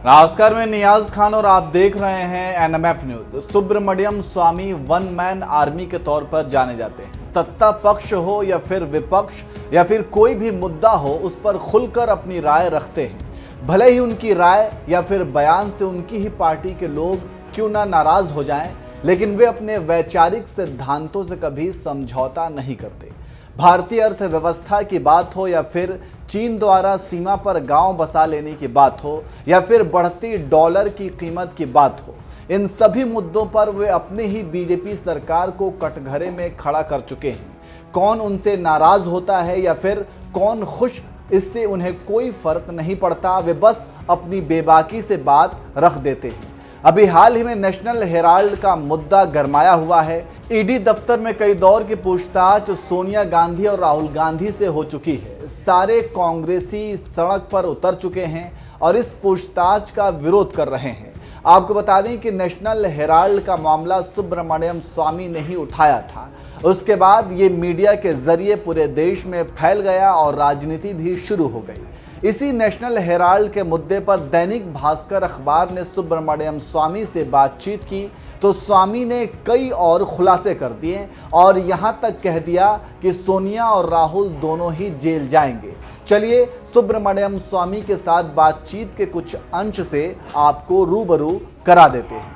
नमस्कार, मैं नियाज खान और आप देख रहे हैं एनएमएफ न्यूज। सुब्रमण्यम स्वामी वन मैन आर्मी के तौर पर जाने जाते हैं। सत्ता पक्ष हो या फिर विपक्ष या फिर कोई भी मुद्दा हो, उस पर खुलकर अपनी राय रखते हैं। भले ही उनकी राय या फिर बयान से उनकी ही पार्टी के लोग क्यों ना नाराज हो जाएं, लेकिन वे अपने वैचारिक सिद्धांतों से कभी समझौता नहीं करते। भारतीय अर्थव्यवस्था की बात हो या फिर चीन द्वारा सीमा पर गांव बसा लेने की बात हो या फिर बढ़ती डॉलर की कीमत की बात हो, इन सभी मुद्दों पर वे अपने ही बीजेपी सरकार को कटघरे में खड़ा कर चुके हैं। कौन उनसे नाराज होता है या फिर कौन खुश, इससे उन्हें कोई फर्क नहीं पड़ता। वे बस अपनी बेबाकी से बात रख देते हैं। अभी हाल ही में नेशनल हेराल्ड का मुद्दा गरमाया हुआ है। ईडी दफ्तर में कई दौर की पूछताछ सोनिया गांधी और राहुल गांधी से हो चुकी है। सारे कांग्रेसी सड़क पर उतर चुके हैं और इस पूछताछ का विरोध कर रहे हैं। आपको बता दें कि नेशनल हेराल्ड का मामला सुब्रमण्यम स्वामी ने ही उठाया था। उसके बाद ये मीडिया के जरिए पूरे देश में फैल गया और राजनीति भी शुरू हो गई। इसी नेशनल हेराल्ड के मुद्दे पर दैनिक भास्कर अखबार ने सुब्रमण्यम स्वामी से बातचीत की तो स्वामी ने कई और खुलासे कर दिए और यहां तक कह दिया कि सोनिया और राहुल दोनों ही जेल जाएंगे। चलिए सुब्रमण्यम स्वामी के साथ बातचीत के कुछ अंश से आपको रूबरू करा देते हैं।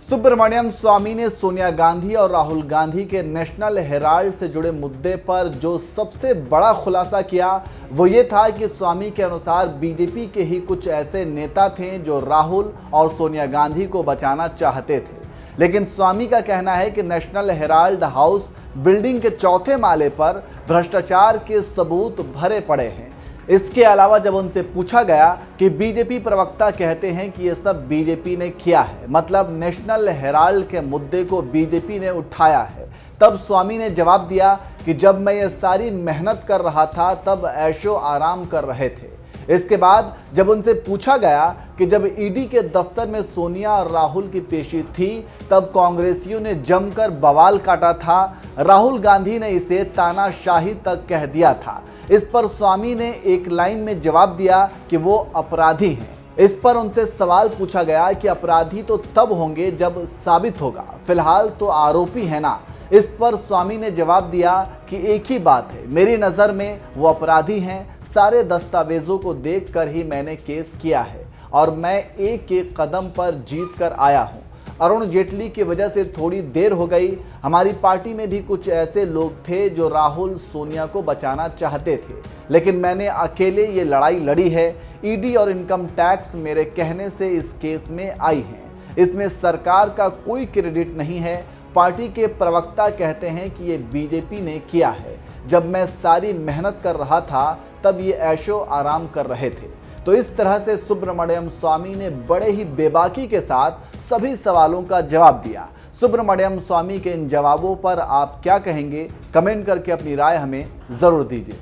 सुब्रमण्यम स्वामी ने सोनिया गांधी और राहुल गांधी के नेशनल हेराल्ड से जुड़े मुद्दे पर जो सबसे बड़ा खुलासा किया वो ये था कि स्वामी के अनुसार बीजेपी के ही कुछ ऐसे नेता थे जो राहुल और सोनिया गांधी को बचाना चाहते थे। लेकिन स्वामी का कहना है कि नेशनल हेराल्ड हाउस बिल्डिंग के चौथे माले पर भ्रष्टाचार के सबूत भरे पड़े हैं। इसके अलावा जब उनसे पूछा गया कि बीजेपी प्रवक्ता कहते हैं कि ये सब बीजेपी ने किया है, मतलब नेशनल हेराल्ड के मुद्दे को बीजेपी ने उठाया है, तब स्वामी ने जवाब दिया कि जब मैं ये सारी मेहनत कर रहा था तब ऐशो आराम कर रहे थे। इसके बाद जब उनसे पूछा गया कि जब ईडी के दफ्तर में सोनिया और राहुल की पेशी थी तब कांग्रेसियों ने जमकर बवाल काटा था, राहुल गांधी ने इसे तानाशाही तक कह दिया था। इस पर स्वामी ने एक लाइन में जवाब दिया कि वो अपराधी हैं। इस पर उनसे सवाल पूछा गया कि अपराधी तो तब होंगे जब साबित होगा, फिलहाल तो आरोपी है ना। इस पर स्वामी ने जवाब दिया कि एक ही बात है, मेरी नज़र में वो अपराधी हैं। सारे दस्तावेजों को देखकर ही मैंने केस किया है और मैं एक एक कदम पर जीत कर आया हूँ। अरुण जेटली की वजह से थोड़ी देर हो गई। हमारी पार्टी में भी कुछ ऐसे लोग थे जो राहुल सोनिया को बचाना चाहते थे, लेकिन मैंने अकेले ये लड़ाई लड़ी है। ईडी और इनकम टैक्स मेरे कहने से इस केस में आई हैं। इसमें सरकार का कोई क्रेडिट नहीं है। पार्टी के प्रवक्ता कहते हैं कि ये बीजेपी ने किया है। जब मैं सारी मेहनत कर रहा था तब ये ऐशो आराम कर रहे थे। तो इस तरह से सुब्रमण्यम स्वामी ने बड़े ही बेबाकी के साथ सभी सवालों का जवाब दिया। सुब्रमण्यम स्वामी के इन जवाबों पर आप क्या कहेंगे? कमेंट करके अपनी राय हमें ज़रूर दीजिए।